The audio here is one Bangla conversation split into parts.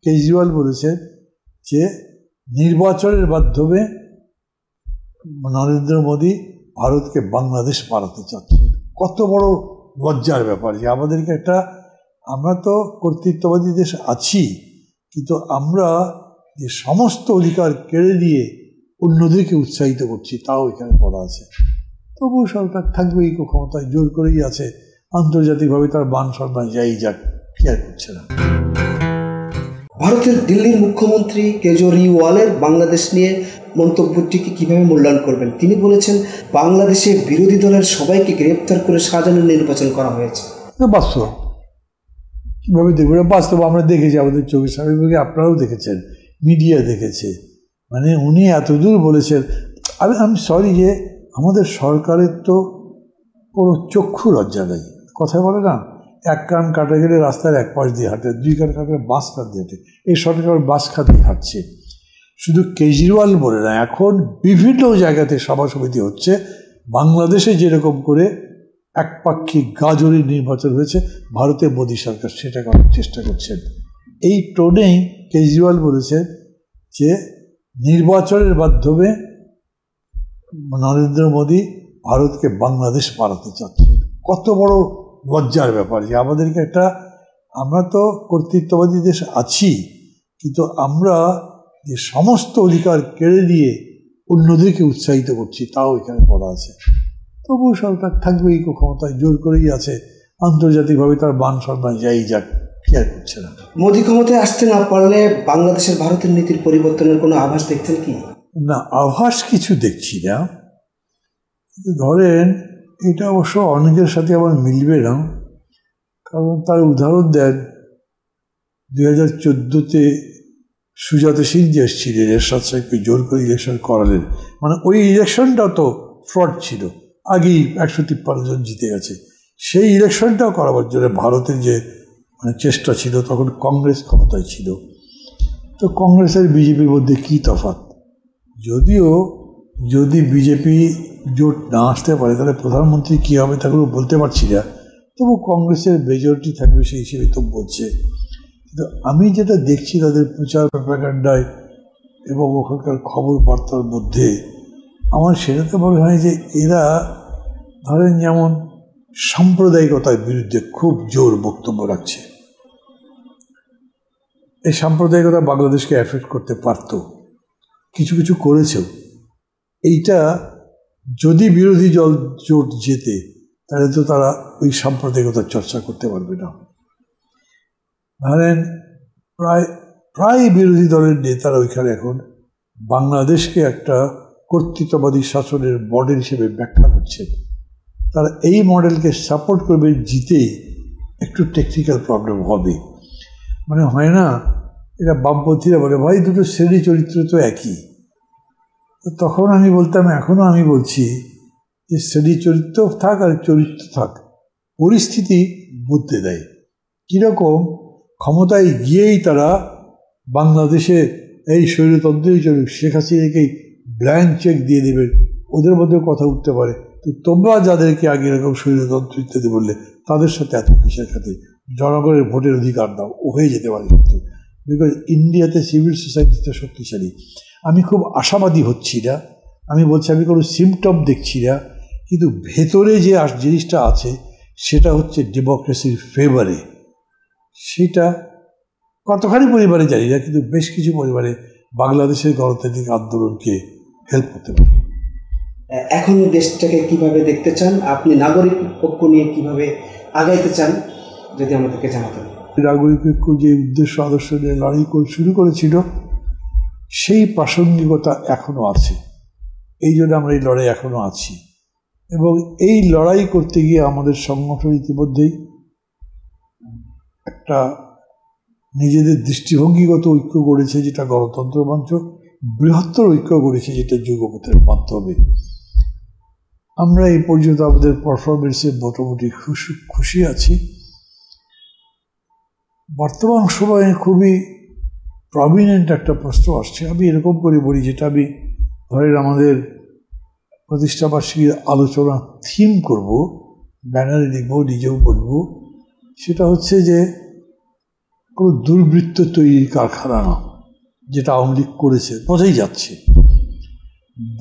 কেজরিওয়াল বলেছেন যে নির্বাচনের মাধ্যমে নরেন্দ্র মোদী ভারতকে বাংলাদেশ বানাতে চাচ্ছেন। কত বড় লজ্জার ব্যাপার যে আমাদেরকে আমরা তো কর্তৃত্ববাদী দেশ আছি, কিন্তু আমরা যে সমস্ত অধিকার কেড়ে নিয়ে অন্যদেরকে উৎসাহিত করছি তাও এখানে বলা আছে। তবুও সরকার থাকবেই, ক্ষমতায় জোর করেই আছে, আন্তর্জাতিকভাবে তার মান সম্মান যাই যাক কেয়ার করছে না। ভারতের দিল্লির মুখ্যমন্ত্রী কেজরিওয়ালের বাংলাদেশ নিয়ে মন্তব্যটিকে কিভাবে মূল্যায়ন করবেন? তিনি বলেছেন বাংলাদেশে বিরোধী দলের সবাইকে গ্রেপ্তার করে সাজানো নির্বাচন করা হয়েছে। বাস্তব কীভাবে দেখবো? বাস্তব আমরা দেখেছি আমাদের চোখের সামনে, আপনারাও দেখেছেন, মিডিয়া দেখেছে। মানে উনি এতদূর বলেছেন। আমি সরি যে আমাদের সরকারের তো কোনো চক্ষু লজ্জা নেই। কথায় বলে না, এক কান কাটা গেলে রাস্তার এক পাশ দিয়ে হাঁটে, দুই কান কাটলে বাস খাত দিয়ে হাঁটে। এই সরকার বাস খাত দিয়ে হাঁটছে। শুধু কেজরিওয়াল বলে না, এখন বিভিন্ন জায়গাতে সভা সমিতি হচ্ছে। বাংলাদেশে যেরকম করে একপাক্ষিক গাজরি নির্বাচন হয়েছে, ভারতের মোদী সরকার সেটা করার চেষ্টা করছেন। এই টোনেই কেজরিওয়াল বলেছেন যে নির্বাচনের মাধ্যমে নরেন্দ্র মোদী ভারতকে বাংলাদেশ বানাতে চাচ্ছেন। কত বড় লজ্জার ব্যাপার যে আমাদেরকে আমরা তো কর্তৃত্ববাদী দেশ আছি, কিন্তু আমরা যে সমস্ত অধিকার কেড়ে নিয়ে অন্যদেরকে উৎসাহিত করছি তাও এখানে বলা আছে। তবুও সরকার থাকবেই, ক্ষমতায় জোর করেই আছে, আন্তর্জাতিকভাবে তার মান সম্মান যাই যাক কেয়ার করছে না। মোদী ক্ষমতায় আসতে না পারলে বাংলাদেশের ভারতের নীতির পরিবর্তনের কোনো আভাস দেখছেন কি? না, আভাস কিছু দেখছি না। ধরেন এটা অবশ্য অনেকের সাথে আমার মিলবে না, কারণ তার উদাহরণ দেন 2014-তে সুজাতা সিং যে এসেছিলেন, এরশাদ সাহেবকে জোর করে ইলেকশন করালেন। মানে ওই ইলেকশনটা তো ফ্রড ছিল, আগেই 153 জন জিতে গেছে। সেই ইলেকশনটাও করাবার জন্য ভারতের যে চেষ্টা ছিল, তখন কংগ্রেস ক্ষমতায় ছিল। তো কংগ্রেস আর বিজেপির মধ্যে কী তফাৎ? যদিও যদি বিজেপি জোট না আসতে পারে তাহলে প্রধানমন্ত্রী কী হবে তাগুলো বলতে পারছি না, তবু কংগ্রেসের মেজরিটি থাকবে সেই হিসেবে তো বলছে। কিন্তু আমি যেটা দেখছি তাদের প্রচার প্রপাগান্ডায় এবং ওখানকার খবর বার্তার মধ্যে, আমার সেটাতে মনে হয় যে এরা ধরেন যেমন সাম্প্রদায়িকতার বিরুদ্ধে খুব জোর বক্তব্য রাখছে। এই সাম্প্রদায়িকতা বাংলাদেশকে অ্যাফেক্ট করতে পারত, কিছু কিছু করেছেও। এইটা যদি বিরোধী দল জোট জেতে তাহলে তো তারা ওই সাম্প্রদায়িকতার চর্চা করতে পারবে না। ধরেন প্রায় বিরোধী দলের নেতারা ওইখানে এখন বাংলাদেশকে একটা কর্তৃত্ববাদী শাসনের মডেল হিসেবে ব্যাখ্যা করছেন। তারা এই মডেলকে সাপোর্ট করবে, জিতেই একটু টেকনিক্যাল প্রবলেম হবে। মানে হয় না, এটা বামপন্থীরা বলে ভাই দুটো শ্রেণী চরিত্র তো একই। তখন আমি বলতাম, এখনও আমি বলছি যে শ্রেণী চরিত্র থাক আর চরিত্র থাক, পরিস্থিতি বদলে দেয়। কীরকম ক্ষমতায় গিয়েই তারা বাংলাদেশে এই স্বৈরতন্ত্রই চলুক, শেখ হাসিনাকেই ব্ল্যাঙ্ক চেক দিয়ে দেবেন, ওদের মধ্যেও কথা উঠতে পারে। তো তোমরা যাদেরকে আগে এরকম স্বৈরতন্ত্র ইত্যাদি বললে তাদের সাথে এত কিসের সাথে, জনগণের ভোটের অধিকার দাও, ও হয়ে যেতে পারে। কিন্তু বিকজ ইন্ডিয়াতে সিভিল সোসাইটিতে শক্তিশালী। আমি খুব আশাবাদী হচ্ছি না, আমি বলছি আমি কোনো সিমটম দেখছি না, কিন্তু ভেতরে যে জিনিসটা আছে সেটা হচ্ছে ডেমোক্রেসির ফেভারে। সেটা কতখানি পরিবারে জানি না, কিন্তু বেশ কিছু পরিবারে বাংলাদেশের গণতান্ত্রিক আন্দোলনকে হেল্প করতে পারে। এখন দেশটাকে কিভাবে দেখতে চান আপনি? নাগরিক ঐক্য নিয়ে কিভাবে আগাইতে চান যদি আমাদেরকে জানাতেন। নাগরিক ঐক্য যে উদ্দেশ্য আদর্শ নিয়ে লড়াই শুরু করেছিল সেই প্রাসঙ্গিকতা এখনও আছে, এই জন্য আমরা এই লড়াই এখনও আছি। এবং এই লড়াই করতে গিয়ে আমাদের সংগঠন ইতিমধ্যেই একটা নিজেদের দৃষ্টিভঙ্গিগত ঐক্য গড়েছে, যেটা গণতন্ত্র মঞ্চ, বৃহত্তর ঐক্য গড়েছে যেটা যুগপথের মাধ্যমে। আমরা এই পর্যন্ত আমাদের পারফরমেন্সে মোটামুটি খুশি আছি। বর্তমান সময়ে খুবই প্রমিনেন্ট একটা প্রশ্ন আসছে, আমি এরকম করে বলি, যেটা আমি ধরেন আমাদের প্রতিষ্ঠাবার্ষিকীর আলোচনা থিম করব, ব্যানারে লিখব, নিজেও বলবো। সেটা হচ্ছে যে কোনো দুর্বৃত্ত তৈরির কারখানা না, যেটা আওয়ামী লীগ করেছে, বোঝাই যাচ্ছে।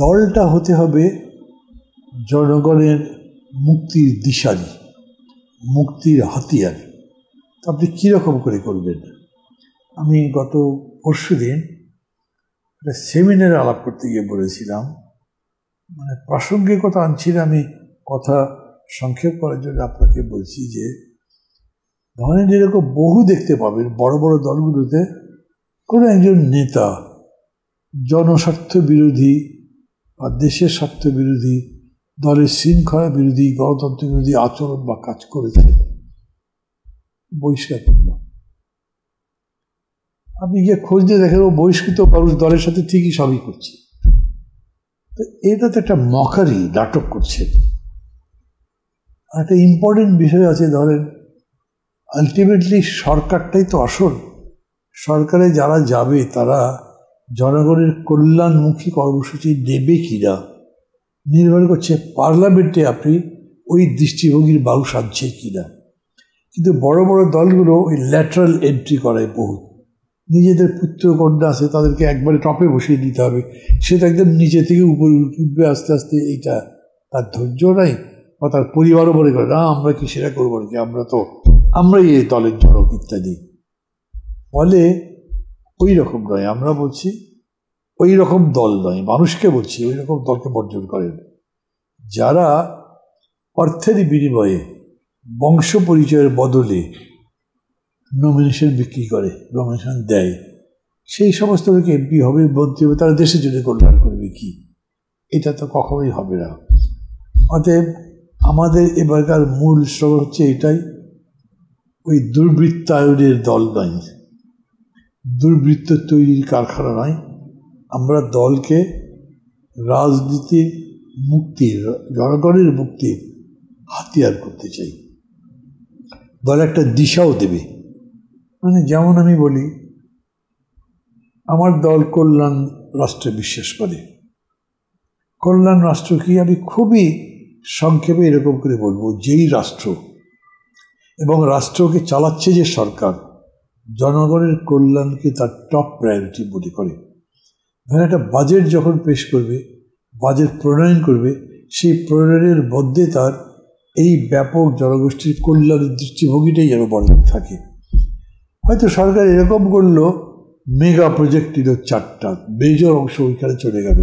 দলটা হতে হবে জনগণের মুক্তির দিশারি, মুক্তির হাতিয়ার। তো আপনি কীরকম করে করবেন? আমি গত পরশুদিন একটা সেমিনারে আলাপ করতে গিয়ে বলেছিলাম, মানে প্রাসঙ্গিকতা আনছি না, আমি কথা সংক্ষেপ করার জন্য আপনাকে বলছি যে ধরেন যেরকম বহু দেখতে পাবেন বড় বড় দলগুলোতে কোনো একজন নেতা জনস্বার্থ বিরোধী বা দেশের স্বার্থ বিরোধী, দলের শৃঙ্খলা বিরোধী, গণতন্ত্র বিরোধী আচরণ বা কাজ করেছে, বহিষ্কার করল। আপনি গিয়ে খোঁজ দিয়ে দেখেন ও বহিষ্কৃত মানুষ দলের সাথে ঠিকই সবই করছে। তো এটা তো একটা মকারি, নাটক করছে। একটা ইম্পর্টেন্ট বিষয় আছে, ধরেন আলটিমেটলি সরকারটাই তো আসল। সরকারে যারা যাবে তারা জনগণের কল্যাণমুখী কর্মসূচি দেবে কিনা নির্ভর করছে পার্লামেন্টে আপনি ওই দৃষ্টিভঙ্গির মানুষ আনছে কিনা। কিন্তু বড় বড় দলগুলো ওই ল্যাটারাল এন্ট্রি করায় বহু, নিজেদের পুত্র কন্যা আছে তাদেরকে একবারে টপে বসিয়ে দিতে হবে, সেটা একদম নিচে থেকে উপরে উঠবে আস্তে আস্তে। এইটা তার ধৈর্য নাই, বা তার পরিবারও মনে করে না আমরা কি সেটা করবো নাকি, আমরাই এই দলের জনক ইত্যাদি। ফলে ওই রকম নয়, আমরা বলছি ওই রকম দল নয়, মানুষকে বলছি ওই রকম দলকে বর্জন করেন যারা অর্থের বিনিময়ে বংশ পরিচয়ের বদলে নমিনেশন বিক্রি করে, নমিনেশন দেয়। সেই সমস্ত লোক এমপি হবে, মন্ত্রী হবে, তারা দেশের জন্য কল্যাণ করবে কি? এটা তো কখনোই হবে না। অতএব আমাদের এবারকার মূল স্লোগান হচ্ছে এটাই, ওই দুর্বৃত্তায়নের দল নয়, দুর্বৃত্ত তৈরির কারখানা নয়। আমরা দলকে রাজনীতির মুক্তির, জনগণের মুক্তির হাতিয়ার করতে চাই। দল একটা দিশাও দেবে। মানে যেমন আমি বলি, আমার দল কল্যাণ রাষ্ট্রে বিশ্বাস করে। কল্যাণ রাষ্ট্র কি আমি খুবই সংক্ষেপে এরকম করে বলবো, যেই রাষ্ট্র এবং রাষ্ট্রকে চালাচ্ছে যে সরকার জনগণের কল্যাণকে তার টপ প্রায়োরিটি মনে করে। ধরেন একটা বাজেট যখন পেশ করবে, বাজেট প্রণয়ন করবে, সেই প্রণয়নের মধ্যে তার এই ব্যাপক জনগোষ্ঠীর কল্যাণের দৃষ্টিভঙ্গিটাই যেন বজায় থাকে। হয়তো সরকার এরকম করলো, মেগা প্রজেক্ট নিল 4টা, মেজর অংশ ওইখানে চলে গেল।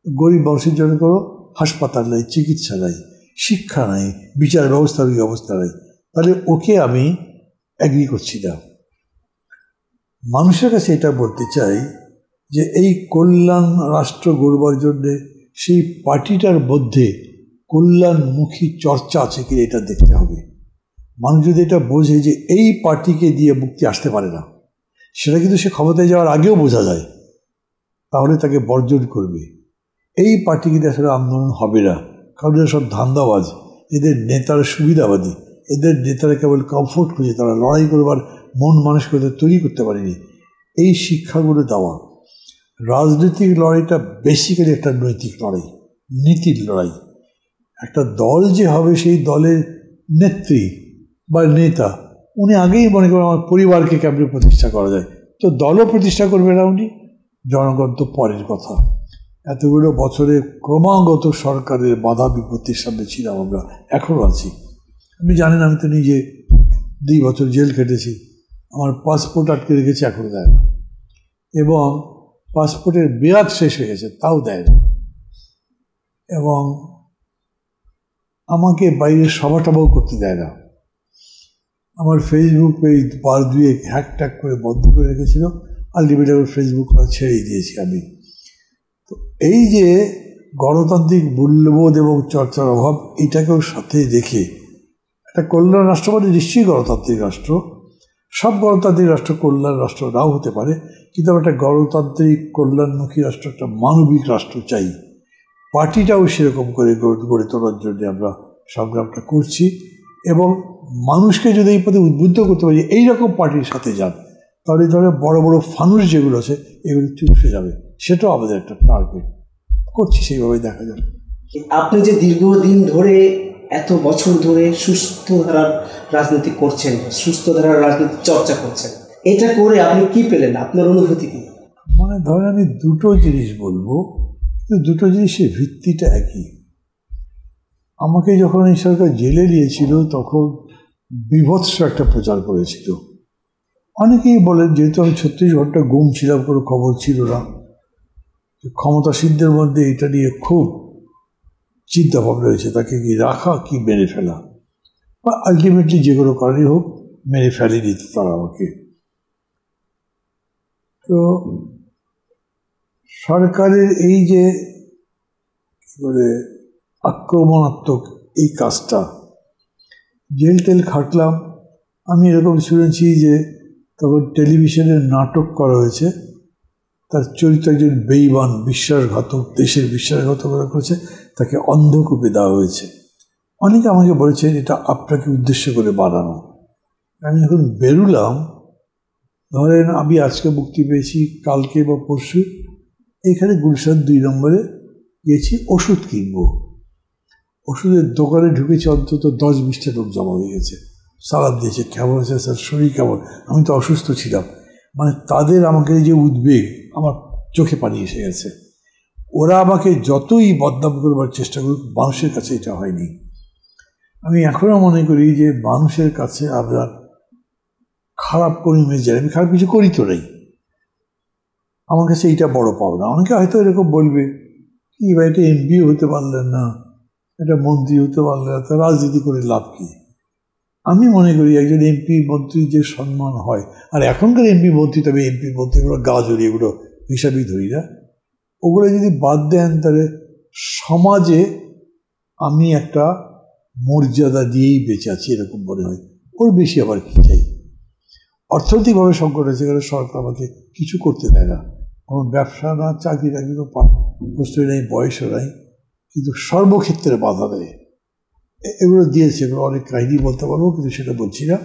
গরিব মানুষের জন্য কোনো হাসপাতাল নাই, চিকিৎসা নাই, শিক্ষা নাই, বিচার ব্যবস্থার ওই অবস্থা নাই। তাহলে ওকে আমি অ্যাগ্রি করছি না। মানুষের কাছে এটা বলতে চাই যে এই কল্যাণ রাষ্ট্র গড়বার জন্যে সেই পার্টিটার মধ্যে কল্যাণমুখী চর্চা আছে কি এটা দেখতে হবে। মানুষ যদি এটা বোঝে যে এই পার্টিকে দিয়ে মুক্তি আসতে পারে না, সেটা কিন্তু সে ক্ষমতায় যাওয়ার আগেও বোঝা যায়, তাহলে তাকে বর্জন করবে। এই পার্টিকে দিয়ে আসলে আন্দোলন হবে না, কারণ এরা সব ধান্দাবাজ, এদের নেতারা সুবিধাবাদী, এদের নেতারা কেবল কমফোর্ট খুঁজে, তারা লড়াই করবার মন মানসিকতা তৈরি করতে পারেনি। এই শিক্ষাগুলো দেওয়া। রাজনৈতিক লড়াইটা বেসিক্যালি একটা নৈতিক লড়াই, নীতির লড়াই। একটা দল যে হবে, সেই দলের নেত্রী বা নেতা উনি আগেই মনে করেন আমার পরিবারকে কেমন প্রতিষ্ঠা করা যায়, তো দলও প্রতিষ্ঠা করবে না উনি, জনগণ তো পরের কথা। এতগুলো বছরে ক্রমাগত সরকারের বাধা বিপত্তির সামনে ছিলাম আমরা, এখনও আছি। আপনি জানেন আমি তো নিজে 2 বছর জেল খেটেছি, আমার পাসপোর্ট আটকে রেখেছে, এখনও দেয় না, এবং পাসপোর্টের মেয়াদ শেষ হয়ে গেছে তাও দেয় না, এবং আমাকে বাইরের সভাটাও করতে দেয় না। আমার ফেসবুক পেজ 2 হ্যাক করে বন্ধ করে রেখেছিল, আলটিমেটলি আমার ফেসবুক ছেড়েই দিয়েছি আমি। তো এই যে গণতান্ত্রিক মূল্যবোধ এবং চর্চার অভাব, এটাকেও সাথে রেখে একটা কল্যাণ রাষ্ট্র মানে নিশ্চয়ই গণতান্ত্রিক রাষ্ট্র। সব গণতান্ত্রিক রাষ্ট্র কল্যাণ রাষ্ট্র নাও হতে পারে, কিন্তু আমরা একটা গণতান্ত্রিক কল্যাণমুখী রাষ্ট্র, একটা মানবিক রাষ্ট্র চাই। পার্টিটাও সেরকম করে গড়ে তোলার জন্য আমরা সংগ্রামটা করছি, এবং মানুষকে যদি এই পথে উদ্বুদ্ধ করতে পারি এইরকম পার্টির সাথে যান, তাহলে ধরে বড় বড় ফানুস যেগুলো আছে এগুলো চুপসে যাবে। সেটাও আমাদের একটা টার্গেট করছি, সেইভাবেই দেখা যাবে। আপনি যে দীর্ঘদিন ধরে, এত বছর ধরে সুস্থ ধারার রাজনীতি করছেন, সুস্থ ধারার রাজনীতি চর্চা করছেন, এটা করে আপনি কি পেলেন, আপনার অনুভূতি কি? মানে ধরেন আমি দুটো জিনিস বলবো, কিন্তু দুটো জিনিসের ভিত্তিটা একই। আমাকে যখন এই সরকার জেলে নিয়েছিল তখন বীভৎস একটা প্রচার করেছিল। অনেকেই বলেন, যেহেতু আমি 36 ঘন্টা গুম ছিলাম, কোনো খবর ছিল না, ক্ষমতাসীনদের মধ্যে এটা নিয়ে খুব চিন্তা ভাবনা হয়েছে, তাকে কি রাখা কি মেরে ফেলা, বা আলটিমেটলি যে কোনো কারণেই হোক মেরে ফেলে দিত তারা আমাকে। তো সরকারের এই যে মানে আক্রমণাত্মক এই কাজটা, জেল টেল খাটলাম। আমি এরকম শুনেছি যে তখন টেলিভিশনের নাটক করা হয়েছে, তার চরিত্র একজন বেঈমান বিশ্বাসঘাতক, দেশের বিশ্বাসঘাতকতা করেছে, তাকে অন্ধকূপে দেওয়া হয়েছে। অনেকে আমাকে বলেছে এটা আপনাকে উদ্দেশ্য করে বানানো। আমি যখন বেরুলাম, ধরেন আমি আজকে মুক্তি পেয়েছি, কালকে বা পরশু এখানে গুলশান 2 নম্বরে গেছি ওষুধ কিনবো। ওষুধের দোকানে ঢুকেছে, অন্তত 10-20টা লোক জমা হয়ে গেছে, সালাদ দিয়েছে, কেমন হয়েছে স্যার, শরীর কেমন? আমি তো অসুস্থ ছিলাম। মানে তাদের আমাকে যে উদ্বেগ, আমার চোখে পানি এসে গেছে। ওরা আমাকে যতই বদনাম করবার চেষ্টা করুক, মানুষের কাছে এটা হয়নি। আমি এখনও মনে করি যে মানুষের কাছে আপনার খারাপ কোনো ইমেজ যায়, আমি খারাপ কিছু করি তো নেই, আমার কাছে এইটা বড় পাওনা। অনেকে হয়তো এরকম বলবে, কি বা এটা এমপিও হতে পারলেন না, এটা মন্ত্রী হতে পারলেন না, তা রাজনীতি করে লাভ কি? আমি মনে করি একজন এমপি মন্ত্রীর যে সম্মান হয়, আর এখনকার এমপি মন্ত্রী, তবে এমপি মন্ত্রীগুলো গাজরি, এগুলো হিসাবই ধরি না, ওগুলো যদি বাদ দেন তাহলে সমাজে আমি একটা মর্যাদা দিয়েই বেঁচে আছি এরকম মনে হয়। ওর বেশি আবার কি চাই? অর্থনৈতিকভাবে সংকট আছে, কারণ সরকার আমাকে কিছু করতে দেয় না, কোনো ব্যবসা না, চাকরি টাকরি তো প্রশ্রয় নেই, বয়সও নাই, কিন্তু সর্বক্ষেত্রে বাধা দেয়। এগুলো দিয়েছে, এগুলো অনেক কাহিনী বলতে পারবো, কিন্তু সেটা বলছি না।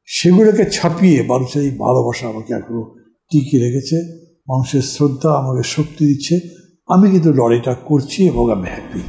সেগুলোকে ছাপিয়ে মানুষের এই ভালোবাসা আমাকে এখনো টিকিয়ে রেখেছে, মানুষের শ্রদ্ধা আমাকে শক্তি দিচ্ছে। আমি কিন্তু লড়াইটা করছি এবং আমি হ্যাপি।